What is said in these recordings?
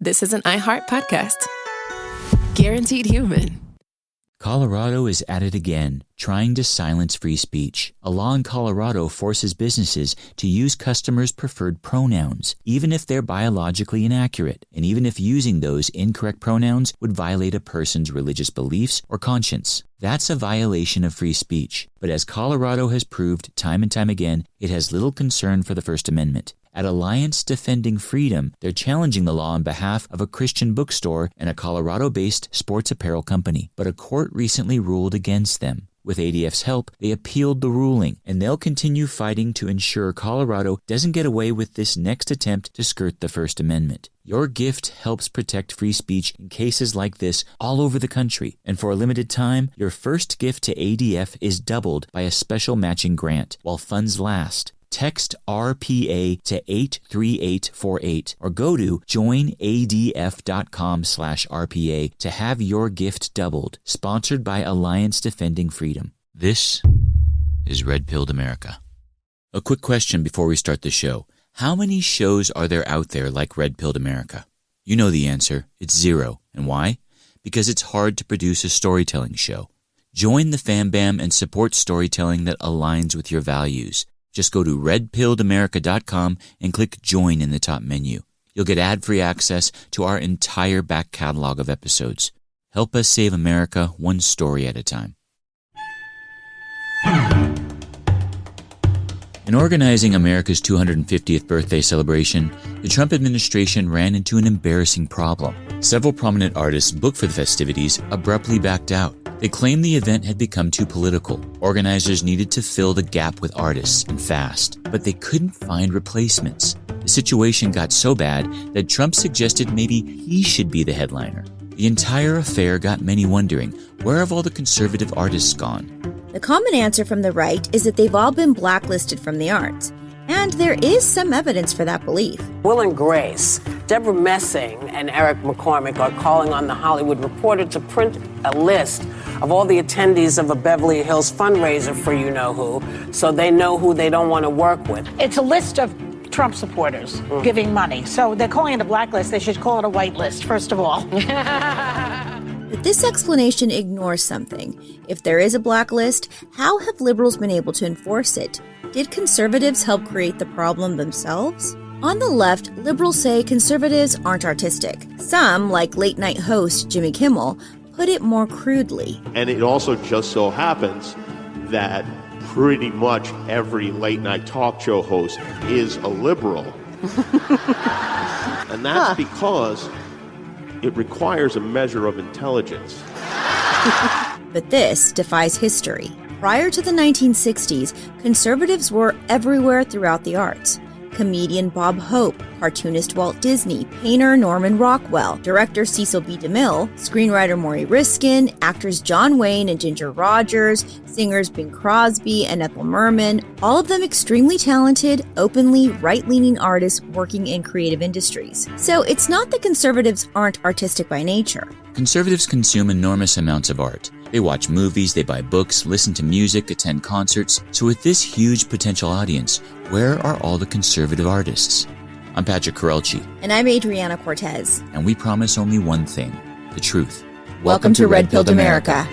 this is an iHeart podcast. Guaranteed human. Colorado is at it again, trying to silence free speech. A law in Colorado forces businesses to use customers' preferred pronouns, even if they're biologically inaccurate, and even if using those incorrect pronouns would violate a person's religious beliefs or conscience. That's a violation of free speech. But as Colorado has proved time and time again, it has little concern for the First Amendment. At Alliance Defending Freedom, they're challenging the law on behalf of a Christian bookstore and a Colorado-based sports apparel company. But a court recently ruled against them. With ADF's help, they appealed the ruling, and they'll continue fighting to ensure Colorado doesn't get away with this next attempt to skirt the First Amendment. Your gift helps protect free speech in cases like this all over the country. And for a limited time, your first gift to ADF is doubled by a special matching grant while funds last. Text RPA to 83848 or go to joinadf.com/RPA to have your gift doubled. Sponsored by Alliance Defending Freedom. This is Red Pilled America. A quick question before we start the show. How many shows are there out there like Red Pilled America? You know the answer. It's 0. And why? Because it's hard to produce a storytelling show. Join the Fam Bam and support storytelling that aligns with your values. Just go to redpilledamerica.com and click Join in the top menu. You'll get ad-free access to our entire back catalog of episodes. Help us save America one story at a time. In organizing America's 250th birthday celebration, the Trump administration ran into an embarrassing problem. Several prominent artists booked for the festivities abruptly backed out. They claimed the event had become too political. Organizers needed to fill the gap with artists, and fast, but they couldn't find replacements. The situation got so bad that Trump suggested maybe he should be the headliner. The entire affair got many wondering, where have all the conservative artists gone? The common answer from the right is that they've all been blacklisted from the arts. And there is some evidence for that belief. Will and Grace, Deborah Messing, and Eric McCormick are calling on The Hollywood Reporter to print a list of all the attendees of a Beverly Hills fundraiser for you-know-who, so they know who they don't want to work with. It's a list of Trump supporters giving money. So they're calling it a blacklist. They should call it a white list, first of all. But this explanation ignores something. If there is a blacklist, how have liberals been able to enforce it? Did conservatives help create the problem themselves? On the left, liberals say conservatives aren't artistic. Some, like late-night host Jimmy Kimmel, put it more crudely. And it also just so happens that pretty much every late-night talk show host is a liberal. And that's because it requires a measure of intelligence. But this defies history. Prior to the 1960s, conservatives were everywhere throughout the arts. Comedian Bob Hope, cartoonist Walt Disney, painter Norman Rockwell, director Cecil B. DeMille, screenwriter Maury Riskin, actors John Wayne and Ginger Rogers, singers Bing Crosby and Ethel Merman, all of them extremely talented, openly right-leaning artists working in creative industries. So it's not that conservatives aren't artistic by nature. Conservatives consume enormous amounts of art. They watch movies, they buy books, listen to music, attend concerts. So with this huge potential audience, where are all the conservative artists? I'm Patrick Corelchi. And I'm Adriana Cortez. And we promise only one thing, the truth. Welcome to Red Pilled America.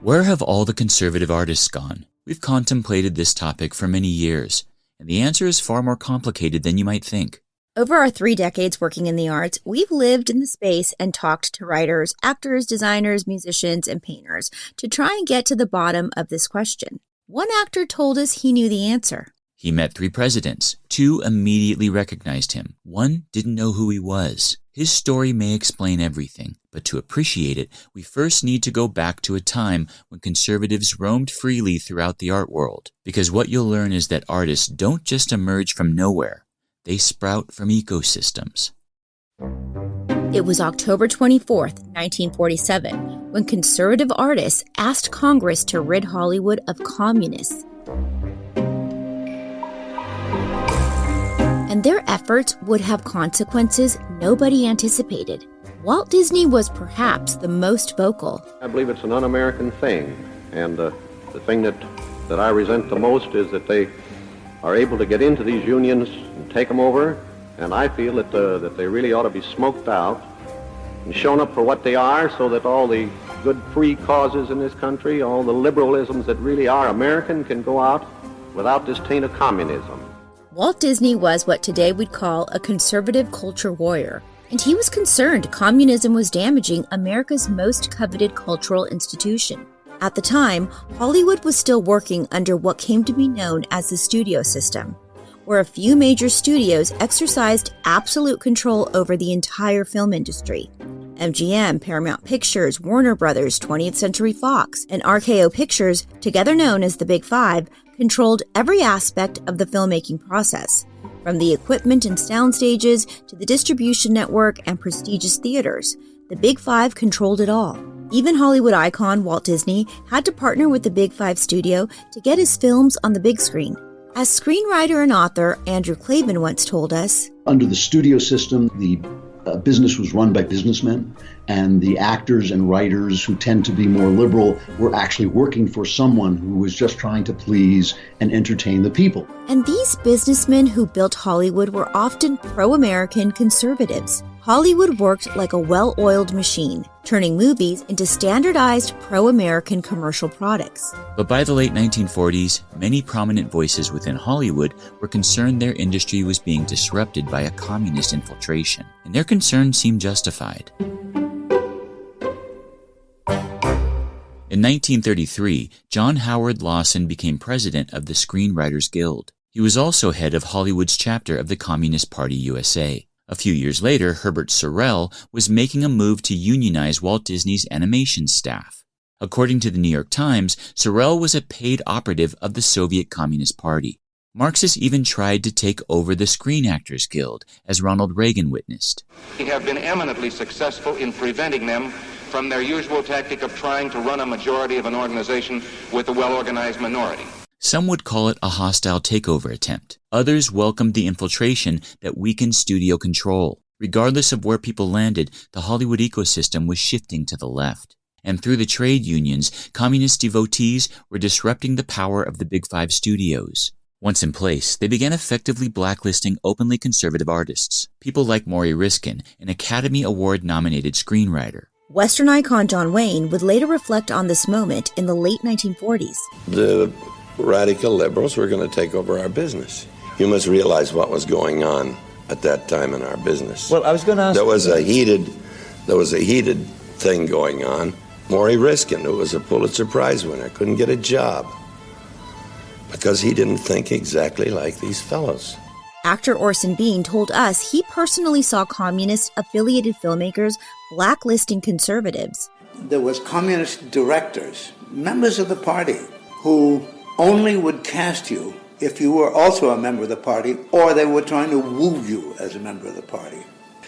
Where have all the conservative artists gone? We've contemplated this topic for many years, and the answer is far more complicated than you might think. Over our 3 decades working in the arts, we've lived in the space and talked to writers, actors, designers, musicians, and painters to try and get to the bottom of this question. One actor told us he knew the answer. He met 3 presidents. 2 immediately recognized him. 1 didn't know who he was. His story may explain everything, but to appreciate it, we first need to go back to a time when conservatives roamed freely throughout the art world. Because what you'll learn is that artists don't just emerge from nowhere. They sprout from ecosystems. It was October 24th, 1947, when conservative artists asked Congress to rid Hollywood of communists. And their efforts would have consequences nobody anticipated. Walt Disney was perhaps the most vocal. I believe it's an un-American thing, and the thing that I resent the most is that they are able to get into these unions and take them over, and I feel that they really ought to be smoked out and shown up for what they are, so that all the good free causes in this country, all the liberalisms that really are American, can go out without this taint of communism. Walt Disney was what today we'd call a conservative culture warrior, and he was concerned communism was damaging America's most coveted cultural institution. At the time, Hollywood was still working under what came to be known as the studio system, where a few major studios exercised absolute control over the entire film industry. MGM, Paramount Pictures, Warner Brothers, 20th Century Fox, and RKO Pictures, together known as the Big Five, controlled every aspect of the filmmaking process, from the equipment and sound stages to the distribution network and prestigious theaters. The Big Five controlled it all. Even Hollywood icon Walt Disney had to partner with the Big Five studio to get his films on the big screen. As screenwriter and author Andrew Klavan once told us, under the studio system, the business was run by businessmen, and the actors and writers who tend to be more liberal were actually working for someone who was just trying to please and entertain the people. And these businessmen who built Hollywood were often pro-American conservatives. Hollywood worked like a well-oiled machine, turning movies into standardized pro-American commercial products. But by the late 1940s, many prominent voices within Hollywood were concerned their industry was being disrupted by a communist infiltration, and their concern seemed justified. In 1933, John Howard Lawson became president of the Screenwriters Guild. He was also head of Hollywood's chapter of the Communist Party USA. A few years later, Herbert Sorrell was making a move to unionize Walt Disney's animation staff. According to the New York Times, Sorrell was a paid operative of the Soviet Communist Party. Marxists even tried to take over the Screen Actors Guild, as Ronald Reagan witnessed. We have been eminently successful in preventing them from their usual tactic of trying to run a majority of an organization with a well-organized minority. Some would call it a hostile takeover attempt. Others welcomed the infiltration that weakened studio control. Regardless of where people landed, the Hollywood ecosystem was shifting to the left. And through the trade unions, communist devotees were disrupting the power of the Big Five studios. Once in place, they began effectively blacklisting openly conservative artists. People like Maury Riskin, an Academy Award-nominated screenwriter. Western icon John Wayne would later reflect on this moment in the late 1940s. The radical liberals were going to take over our business. You must realize what was going on at that time in our business. Well, I was going to ask... There was a heated thing going on. Maury Riskin, who was a Pulitzer Prize winner, couldn't get a job because he didn't think exactly like these fellows. Actor Orson Bean told us he personally saw communist-affiliated filmmakers blacklisting conservatives. There was communist directors, members of the party, who only would cast you if you were also a member of the party, or they were trying to woo you as a member of the party.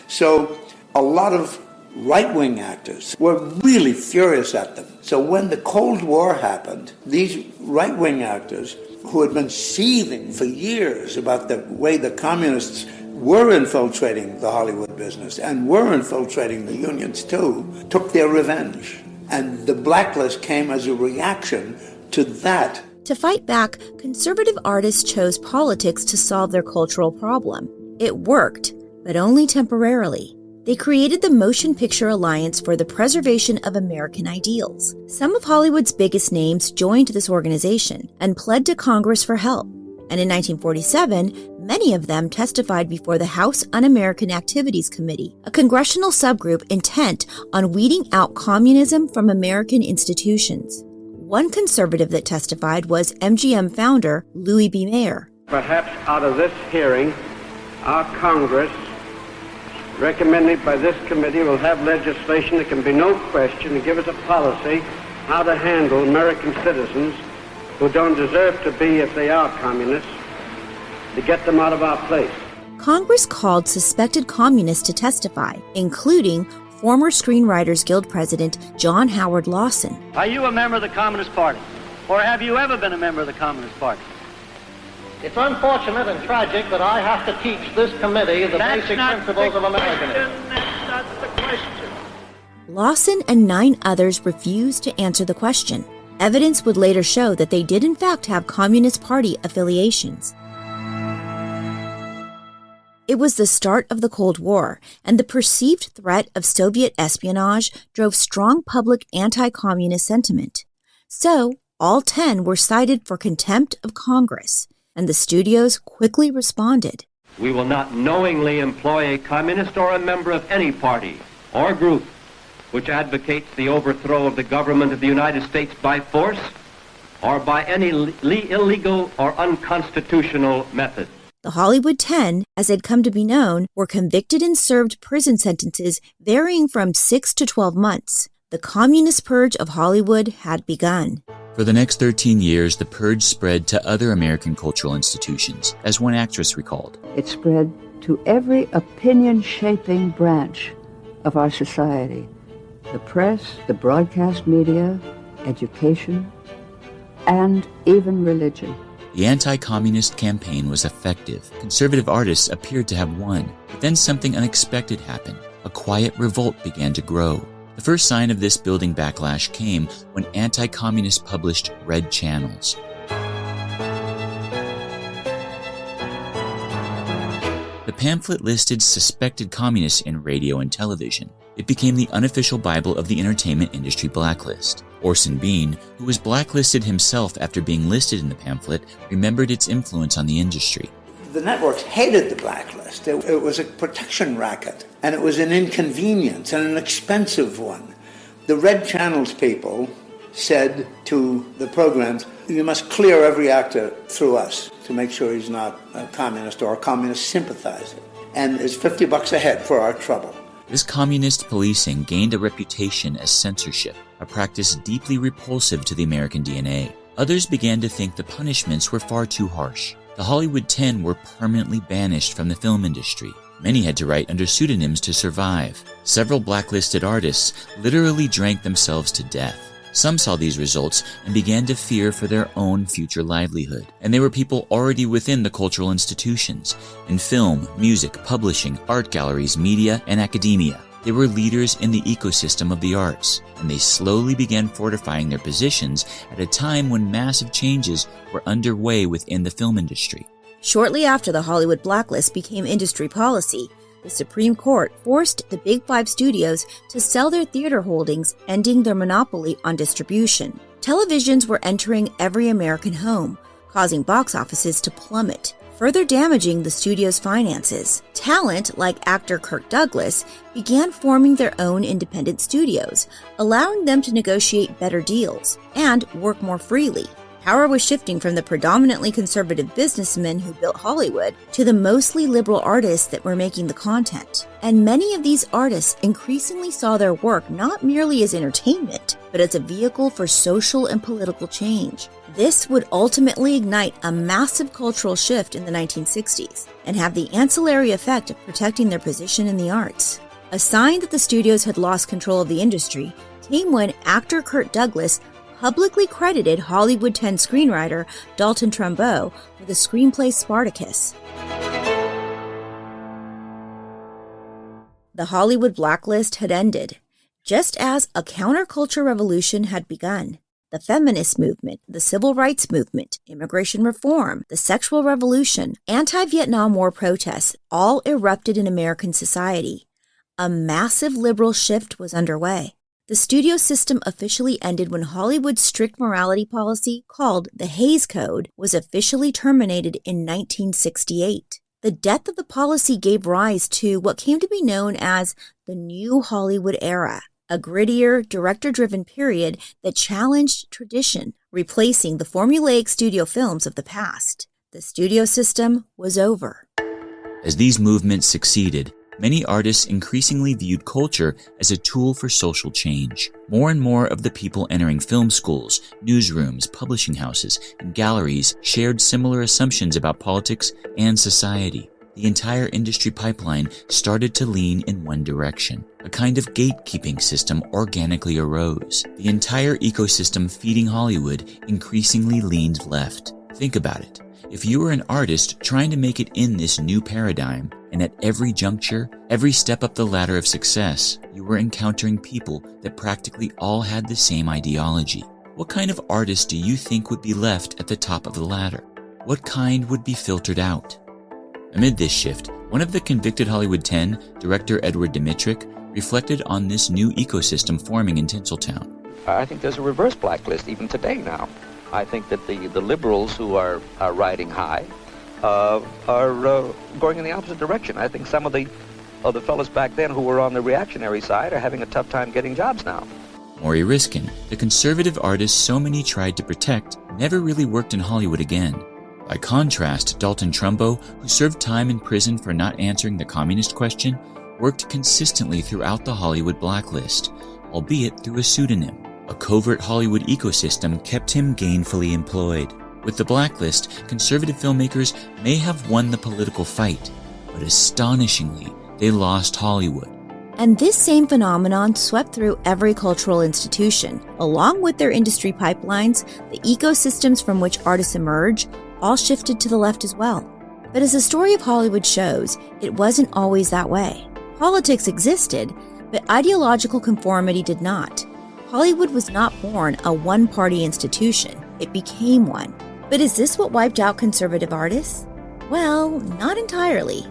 So a lot of right-wing actors were really furious at them. So when the Cold War happened, these right-wing actors, who had been seething for years about the way the communists were infiltrating the Hollywood business and were infiltrating the unions too, took their revenge. And the blacklist came as a reaction to that. To fight back, conservative artists chose politics to solve their cultural problem. It worked, but only temporarily. They created the Motion Picture Alliance for the Preservation of American Ideals. Some of Hollywood's biggest names joined this organization and pled to Congress for help. And in 1947, many of them testified before the House Un-American Activities Committee, a congressional subgroup intent on weeding out communism from American institutions. One conservative that testified was MGM founder Louis B. Mayer. Perhaps out of this hearing, our Congress, recommended by this committee, will have legislation, there can be no question, to give us a policy how to handle American citizens who don't deserve to be if they are communists, to get them out of our place. Congress called suspected communists to testify, including former Screenwriters Guild president John Howard Lawson. Are you a member of the Communist Party? Or have you ever been a member of the Communist Party? It's unfortunate and tragic that I have to teach this committee the basic principles of Americanism. That's not the question. Lawson and 9 others refused to answer the question. Evidence would later show that they did in fact have Communist Party affiliations. It was the start of the Cold War, and the perceived threat of Soviet espionage drove strong public anti-communist sentiment. So, all 10 were cited for contempt of Congress, and the studios quickly responded. We will not knowingly employ a communist or a member of any party or group which advocates the overthrow of the government of the United States by force or by any illegal or unconstitutional method. The Hollywood 10, as they'd come to be known, were convicted and served prison sentences varying from 6 to 12 months. The communist purge of Hollywood had begun. For the next 13 years, the purge spread to other American cultural institutions, as one actress recalled. It spread to every opinion-shaping branch of our society. The press, the broadcast media, education, and even religion. The anti-communist campaign was effective. Conservative artists appeared to have won. But then something unexpected happened. A quiet revolt began to grow. The first sign of this building backlash came when anti-communists published red channels. The pamphlet listed suspected communists in radio and television. It became the unofficial Bible of the entertainment industry blacklist. Orson Bean, who was blacklisted himself after being listed in the pamphlet, remembered its influence on the industry. The networks hated the blacklist. It was a protection racket, and it was an inconvenience and an expensive one. The Red Channels people said to the programs, you must clear every actor through us to make sure he's not a communist or a communist sympathizer. And it's $50 a head for our trouble. This communist policing gained a reputation as censorship, a practice deeply repulsive to the American DNA. Others began to think the punishments were far too harsh. The Hollywood 10 were permanently banished from the film industry. Many had to write under pseudonyms to survive. Several blacklisted artists literally drank themselves to death. Some saw these results and began to fear for their own future livelihood. And they were people already within the cultural institutions, in film, music, publishing, art galleries, media, and academia. They were leaders in the ecosystem of the arts, and they slowly began fortifying their positions at a time when massive changes were underway within the film industry. Shortly after the Hollywood blacklist became industry policy, the Supreme Court forced the Big Five studios to sell their theater holdings, ending their monopoly on distribution. Televisions were entering every American home, causing box offices to plummet, further damaging the studio's finances. Talent, like actor Kirk Douglas, began forming their own independent studios, allowing them to negotiate better deals and work more freely. Power was shifting from the predominantly conservative businessmen who built Hollywood to the mostly liberal artists that were making the content. And many of these artists increasingly saw their work not merely as entertainment, but as a vehicle for social and political change. This would ultimately ignite a massive cultural shift in the 1960s and have the ancillary effect of protecting their position in the arts. A sign that the studios had lost control of the industry came when actor Kirk Douglas publicly credited Hollywood 10 screenwriter Dalton Trumbo for the screenplay Spartacus. The Hollywood blacklist had ended, just as a counterculture revolution had begun. The feminist movement, the civil rights movement, immigration reform, the sexual revolution, anti-Vietnam War protests all erupted in American society. A massive liberal shift was underway. The studio system officially ended when Hollywood's strict morality policy, called the Hays Code, was officially terminated in 1968. The death of the policy gave rise to what came to be known as the New Hollywood Era, a grittier, director-driven period that challenged tradition, replacing the formulaic studio films of the past. The studio system was over. As these movements succeeded, many artists increasingly viewed culture as a tool for social change. More and more of the people entering film schools, newsrooms, publishing houses, and galleries shared similar assumptions about politics and society. The entire industry pipeline started to lean in one direction. A kind of gatekeeping system organically arose. The entire ecosystem feeding Hollywood increasingly leaned left. Think about it. If you were an artist trying to make it in this new paradigm, and at every juncture, every step up the ladder of success, you were encountering people that practically all had the same ideology, what kind of artist do you think would be left at the top of the ladder? What kind would be filtered out? Amid this shift, One of the convicted Hollywood 10, director Edward Dmytryk, reflected on this new ecosystem forming in Tinseltown. I think there's a reverse blacklist even today now. I think that the liberals who are riding high are going in the opposite direction. I think some of the fellas back then who were on the reactionary side are having a tough time getting jobs now. Maury Riskin, the conservative artist so many tried to protect, never really worked in Hollywood again. By contrast, Dalton Trumbo, who served time in prison for not answering the communist question, worked consistently throughout the Hollywood blacklist, albeit through a pseudonym. A covert Hollywood ecosystem kept him gainfully employed. With the blacklist, conservative filmmakers may have won the political fight, but astonishingly, they lost Hollywood. And this same phenomenon swept through every cultural institution. Along with their industry pipelines, the ecosystems from which artists emerge all shifted to the left as well. But as the story of Hollywood shows, it wasn't always that way. Politics existed, but ideological conformity did not. Hollywood was not born a one-party institution. It became one. But is this what wiped out conservative artists? Well, not entirely.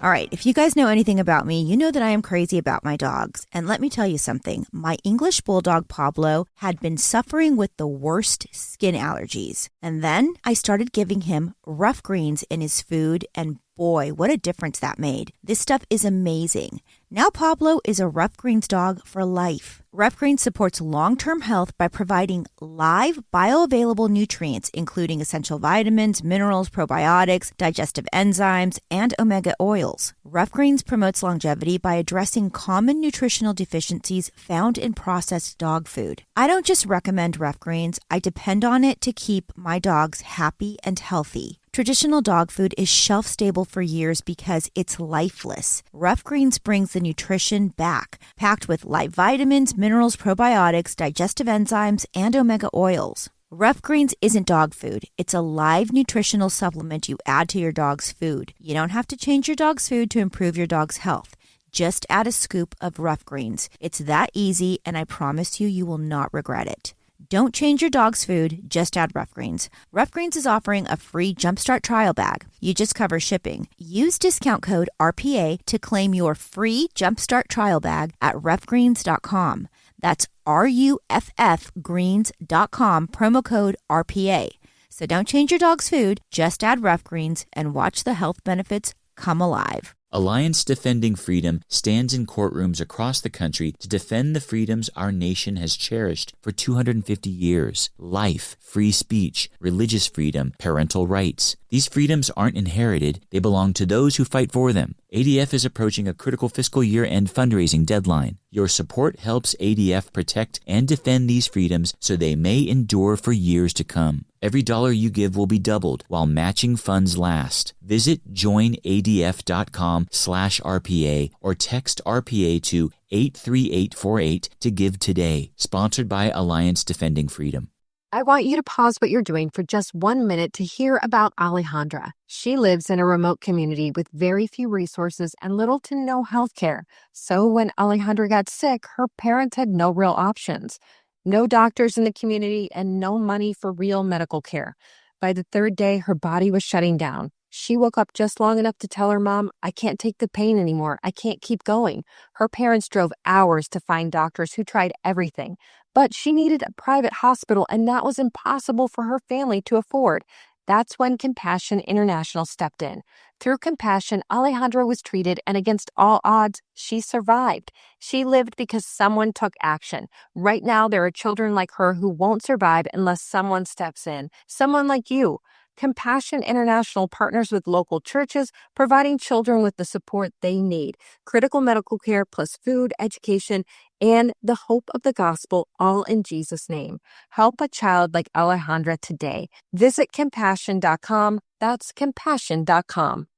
All right, if you guys know anything about me, you know that I am crazy about my dogs. And let me tell you something. My English bulldog, Pablo, had been suffering with the worst skin allergies. And then I started giving him rough greens in his food, and boy, what a difference that made. This stuff is amazing. Now Pablo is a Rough Greens dog for life. Rough Greens supports long-term health by providing live, bioavailable nutrients, including essential vitamins, minerals, probiotics, digestive enzymes, and omega oils. Rough Greens promotes longevity by addressing common nutritional deficiencies found in processed dog food. I don't just recommend Rough Greens, I depend on it to keep my dogs happy and healthy. Traditional dog food is shelf-stable for years because it's lifeless. Rough Greens brings the nutrition back, packed with live vitamins, minerals, probiotics, digestive enzymes, and omega oils. Rough Greens isn't dog food. It's a live nutritional supplement you add to your dog's food. You don't have to change your dog's food to improve your dog's health. Just add a scoop of Rough Greens. It's that easy, and I promise you, you will not regret it. Don't change your dog's food, just add Rough Greens. Rough Greens is offering a free Jumpstart trial bag. You just cover shipping. Use discount code RPA to claim your free Jumpstart trial bag at roughgreens.com. That's RUFFgreens.com, promo code RPA. So don't change your dog's food, just add Rough Greens and watch the health benefits come alive. Alliance Defending Freedom stands in courtrooms across the country to defend the freedoms our nation has cherished for 250 years. Life, free speech, religious freedom, parental rights. These freedoms aren't inherited, they belong to those who fight for them. ADF is approaching a critical fiscal year-end fundraising deadline. Your support helps ADF protect and defend these freedoms so they may endure for years to come. Every dollar you give will be doubled while matching funds last. Visit joinadf.com/RPA or text RPA to 83848 to give today. Sponsored by Alliance Defending Freedom. I want you to pause what you're doing for just 1 minute to hear about Alejandra. She lives in a remote community with very few resources and little to no health care. So when Alejandra got sick, her parents had no real options. No doctors in the community and no money for real medical care. By the third day, her body was shutting down. She woke up just long enough to tell her mom, "I can't take the pain anymore. I can't keep going." Her parents drove hours to find doctors who tried everything. But she needed a private hospital, and that was impossible for her family to afford. That's when Compassion International stepped in. Through Compassion, Alejandra was treated, and against all odds, she survived. She lived because someone took action. Right now, there are children like her who won't survive unless someone steps in. Someone like you. Compassion International partners with local churches, providing children with the support they need. Critical medical care plus food, education, and the hope of the gospel, all in Jesus' name. Help a child like Alejandra today. Visit compassion.com. That's compassion.com.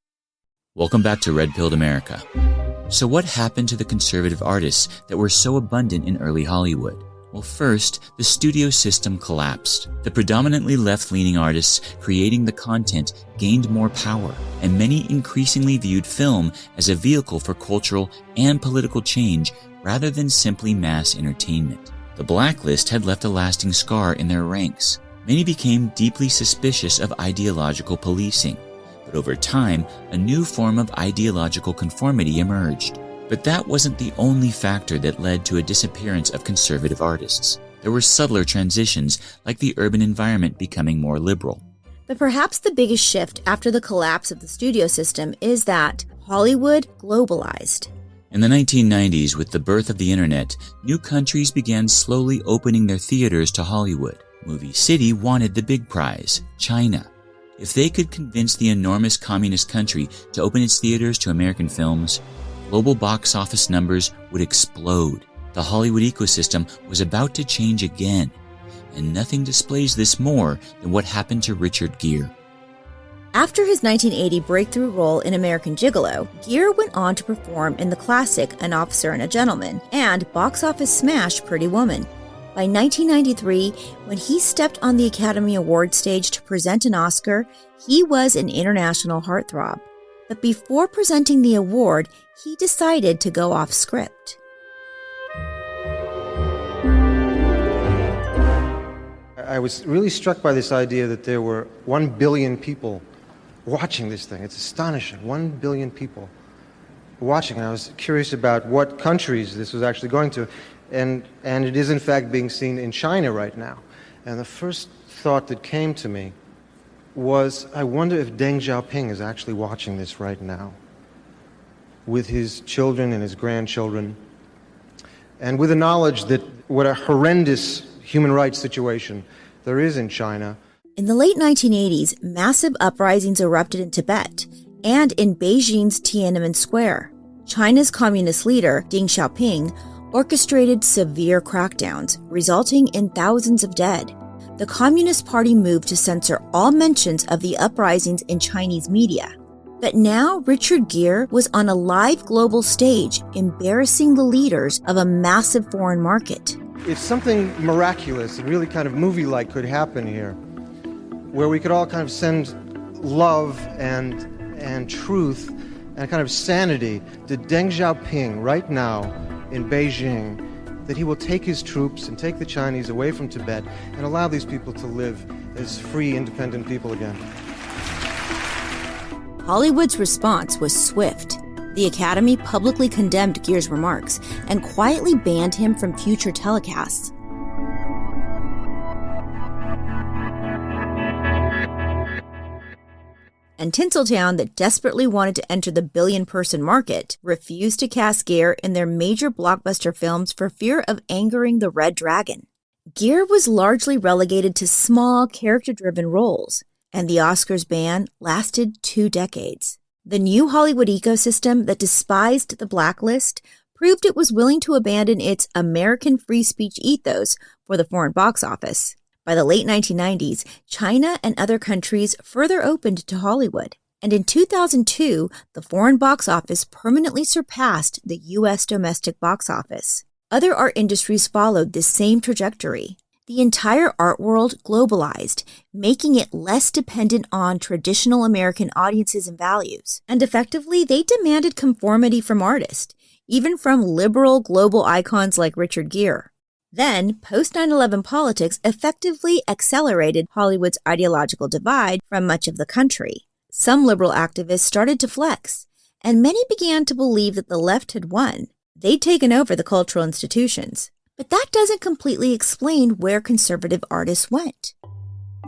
Welcome back to Red Pilled America. So what happened to the conservative artists that were so abundant in early Hollywood? Well, first, the studio system collapsed. The predominantly left-leaning artists creating the content gained more power, and many increasingly viewed film as a vehicle for cultural and political change rather than simply mass entertainment. The blacklist had left a lasting scar in their ranks. Many became deeply suspicious of ideological policing. But But over time, a new form of ideological conformity emerged. But that wasn't the only factor that led to a disappearance of conservative artists. There were subtler transitions, like the urban environment becoming more liberal. But perhaps the biggest shift after the collapse of the studio system is that Hollywood globalized. In the 1990s, with the birth of the internet, new countries began slowly opening their theaters to Hollywood. Movie City wanted the big prize, China. If they could convince the enormous communist country to open its theaters to American films, global box office numbers would explode. The Hollywood ecosystem was about to change again, and nothing displays this more than what happened to Richard Gere. After his 1980 breakthrough role in American Gigolo, Gere went on to perform in the classic An Officer and a Gentleman and box office smash Pretty Woman. By 1993, when he stepped on the Academy Award stage to present an Oscar, he was an international heartthrob. But before presenting the award, he decided to go off script. I was really struck by this idea that there were 1 billion people watching this thing. It's astonishing. 1 billion people watching. And I was curious about what countries this was actually going to. And it is, in fact, being seen in China right now. And the first thought that came to me was, I wonder if Deng Xiaoping is actually watching this right now with his children and his grandchildren, and with the knowledge that what a horrendous human rights situation there is in China. In the late 1980s, massive uprisings erupted in Tibet and in Beijing's Tiananmen Square. China's communist leader, Deng Xiaoping, orchestrated severe crackdowns, resulting in thousands of dead. The Communist Party moved to censor all mentions of the uprisings in Chinese media. But now Richard Gere was on a live global stage, embarrassing the leaders of a massive foreign market. If something miraculous and really kind of movie-like could happen here, where we could all kind of send love and truth and kind of sanity to Deng Xiaoping right now in Beijing, that he will take his troops and take the Chinese away from Tibet and allow these people to live as free, independent people again. Hollywood's response was swift. The Academy publicly condemned Gere's remarks and quietly banned him from future telecasts. And Tinseltown, that desperately wanted to enter the billion-person market, refused to cast Gere in their major blockbuster films for fear of angering the Red Dragon. Gere was largely relegated to small, character-driven roles, and the Oscars ban lasted 2 decades. The new Hollywood ecosystem that despised the blacklist proved it was willing to abandon its American free speech ethos for the foreign box office. By the late 1990s, China and other countries further opened to Hollywood. And in 2002, the foreign box office permanently surpassed the U.S. domestic box office. Other art industries followed this same trajectory. The entire art world globalized, making it less dependent on traditional American audiences and values. And effectively, they demanded conformity from artists, even from liberal global icons like Richard Gere. Then, post-9/11 politics effectively accelerated Hollywood's ideological divide from much of the country. Some liberal activists started to flex, and many began to believe that the left had won. They'd taken over the cultural institutions. But that doesn't completely explain where conservative artists went.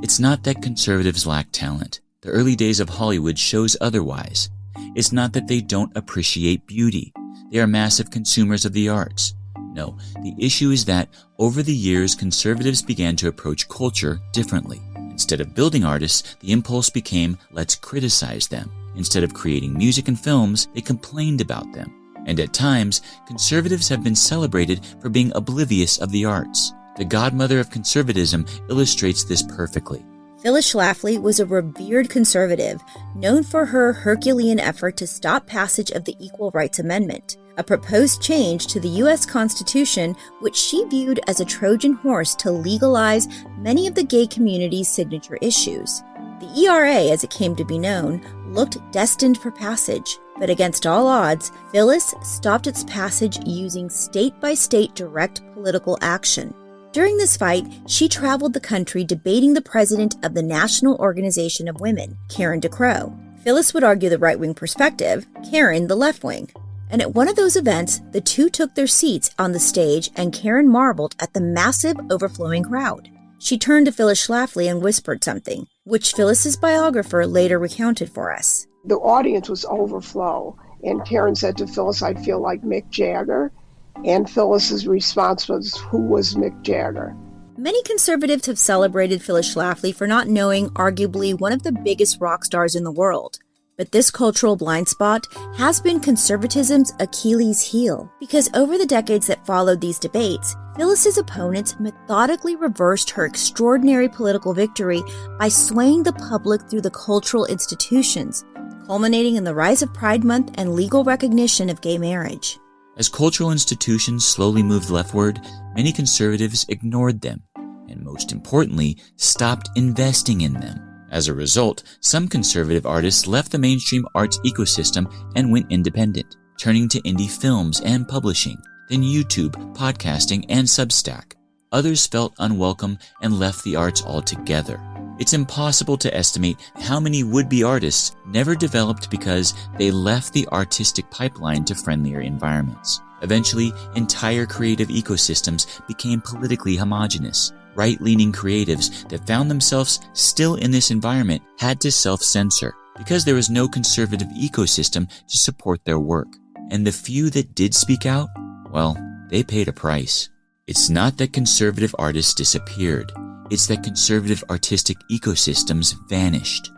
It's not that conservatives lack talent. The early days of Hollywood shows otherwise. It's not that they don't appreciate beauty. They are massive consumers of the arts. No, the issue is that over the years, conservatives began to approach culture differently. Instead of building artists, the impulse became, let's criticize them. Instead of creating music and films, they complained about them. And at times, conservatives have been celebrated for being oblivious of the arts. The godmother of conservatism illustrates this perfectly. Phyllis Schlafly was a revered conservative, known for her Herculean effort to stop passage of the Equal Rights Amendment, a proposed change to the U.S. Constitution which she viewed as a Trojan horse to legalize many of the gay community's signature issues. The ERA, as it came to be known, looked destined for passage, but against all odds, Phyllis stopped its passage using state-by-state direct political action. During this fight, she traveled the country debating the president of the National Organization of Women, Karen DeCrow. Phyllis would argue the right-wing perspective, Karen the left-wing. And at one of those events, the two took their seats on the stage and Karen marveled at the massive, overflowing crowd. She turned to Phyllis Schlafly and whispered something, which Phyllis's biographer later recounted for us. The audience was overflow, and Karen said to Phyllis, "I feel like Mick Jagger." And Phyllis's response was, "Who was Mick Jagger?" Many conservatives have celebrated Phyllis Schlafly for not knowing arguably one of the biggest rock stars in the world. But this cultural blind spot has been conservatism's Achilles heel, because over the decades that followed these debates, Phyllis's opponents methodically reversed her extraordinary political victory by swaying the public through the cultural institutions, culminating in the rise of Pride Month and legal recognition of gay marriage. As cultural institutions slowly moved leftward, many conservatives ignored them, and most importantly, stopped investing in them. As a result, some conservative artists left the mainstream arts ecosystem and went independent, turning to indie films and publishing, then YouTube, podcasting, and Substack. Others felt unwelcome and left the arts altogether. It's impossible to estimate how many would-be artists never developed because they left the artistic pipeline to friendlier environments. Eventually, entire creative ecosystems became politically homogenous. Right-leaning creatives that found themselves still in this environment had to self-censor because there was no conservative ecosystem to support their work. And the few that did speak out, well, they paid a price. It's not that conservative artists disappeared. It's that conservative artistic ecosystems vanished.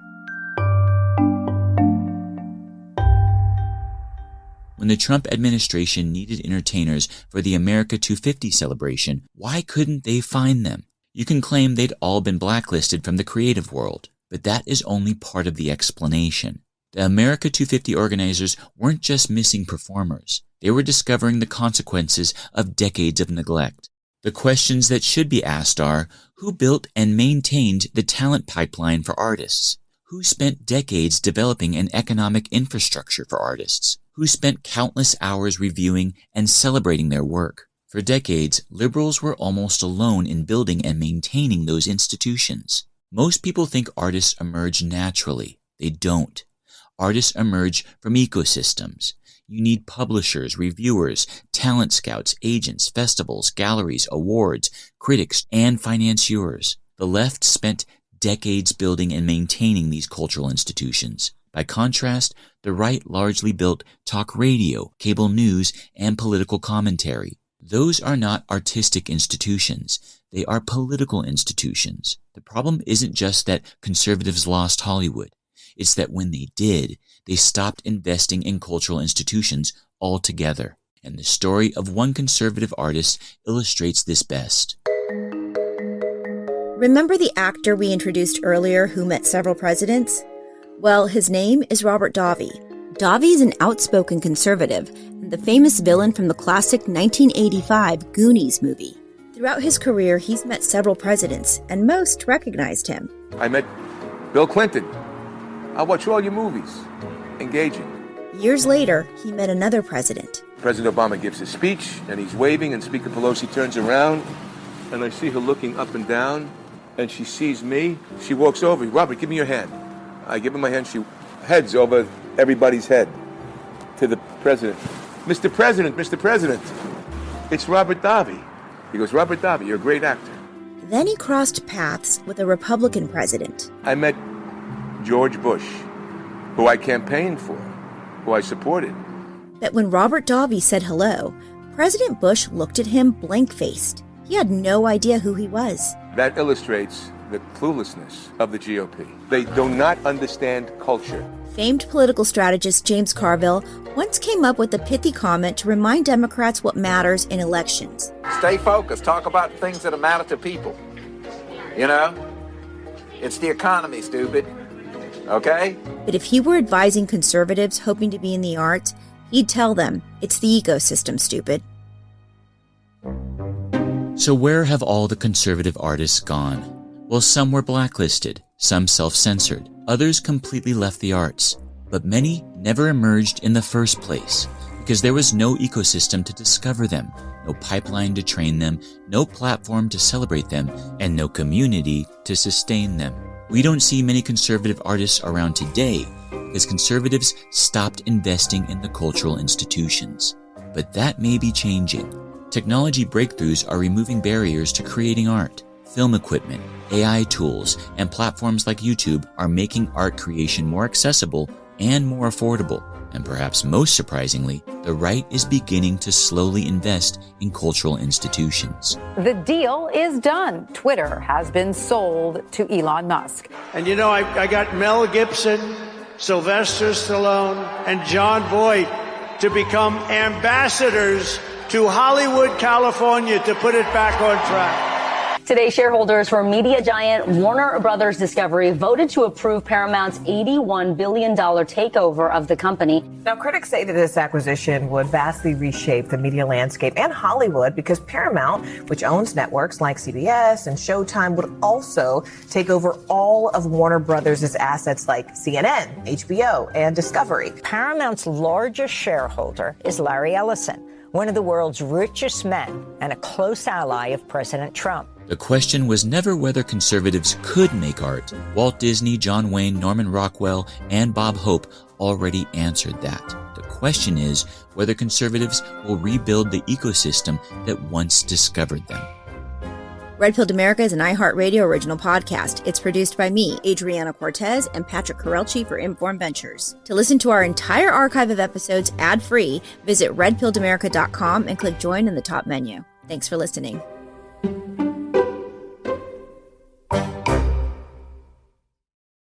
When the Trump administration needed entertainers for the America 250 celebration, why couldn't they find them? You can claim they'd all been blacklisted from the creative world, but that is only part of the explanation. The America 250 organizers weren't just missing performers. They were discovering the consequences of decades of neglect. The questions that should be asked are, who built and maintained the talent pipeline for artists? Who spent decades developing an economic infrastructure for artists? Who spent countless hours reviewing and celebrating their work? For decades, liberals were almost alone in building and maintaining those institutions. Most people think artists emerge naturally. They don't. Artists emerge from ecosystems. You need publishers, reviewers, talent scouts, agents, festivals, galleries, awards, critics, and financiers. The left spent decades building and maintaining these cultural institutions. By contrast, the right largely built talk radio, cable news, and political commentary. Those are not artistic institutions. They are political institutions. The problem isn't just that conservatives lost Hollywood. It's that when they did, they stopped investing in cultural institutions altogether. And the story of one conservative artist illustrates this best. Remember the actor we introduced earlier who met several presidents? Well, his name is Robert Davi. Davi is an outspoken conservative and the famous villain from the classic 1985 Goonies movie. Throughout his career, he's met several presidents, and most recognized him. I met Bill Clinton. I watch all your movies. Engaging. Years later, he met another president. President Obama gives his speech, and he's waving, and Speaker Pelosi turns around, and I see her looking up and down, and she sees me. She walks over. Robert, give me your hand. I give her my hand. She heads over everybody's head to the president. Mr. President, Mr. President, it's Robert Davi. He goes, Robert Davi, you're a great actor. Then he crossed paths with a Republican president. I met George Bush, who I campaigned for, who I supported. But when Robert Davi said hello, President Bush looked at him blank-faced. He had no idea who he was. That illustrates the cluelessness of the GOP. They do not understand culture. Famed political strategist James Carville once came up with a pithy comment to remind Democrats what matters in elections. Stay focused. Talk about things that matter to people. You know? It's the economy, stupid. Okay? But if he were advising conservatives hoping to be in the arts, he'd tell them, it's the ecosystem, stupid. So where have all the conservative artists gone? Well, some were blacklisted, some self-censored, others completely left the arts, but many never emerged in the first place because there was no ecosystem to discover them, no pipeline to train them, no platform to celebrate them, and no community to sustain them. We don't see many conservative artists around today because conservatives stopped investing in the cultural institutions. But that may be changing. Technology breakthroughs are removing barriers to creating art. Film equipment, AI tools, and platforms like YouTube are making art creation more accessible and more affordable. And perhaps most surprisingly, the right is beginning to slowly invest in cultural institutions. The deal is done. Twitter has been sold to Elon Musk. And you know, I got Mel Gibson, Sylvester Stallone, and John Voight to become ambassadors to Hollywood, California, to put it back on track. Today, shareholders for media giant Warner Brothers Discovery voted to approve Paramount's $81 billion takeover of the company. Now, critics say that this acquisition would vastly reshape the media landscape and Hollywood because Paramount, which owns networks like CBS and Showtime, would also take over all of Warner Brothers' assets like CNN, HBO, and Discovery. Paramount's largest shareholder is Larry Ellison, one of the world's richest men and a close ally of President Trump. The question was never whether conservatives could make art. Walt Disney, John Wayne, Norman Rockwell, and Bob Hope already answered that. The question is whether conservatives will rebuild the ecosystem that once discovered them. Red Pilled America is an iHeartRadio original podcast. It's produced by me, Adriana Cortez, and Patrick Correlchi for Inform Ventures. To listen to our entire archive of episodes ad-free, visit redpilledamerica.com and click join in the top menu. Thanks for listening.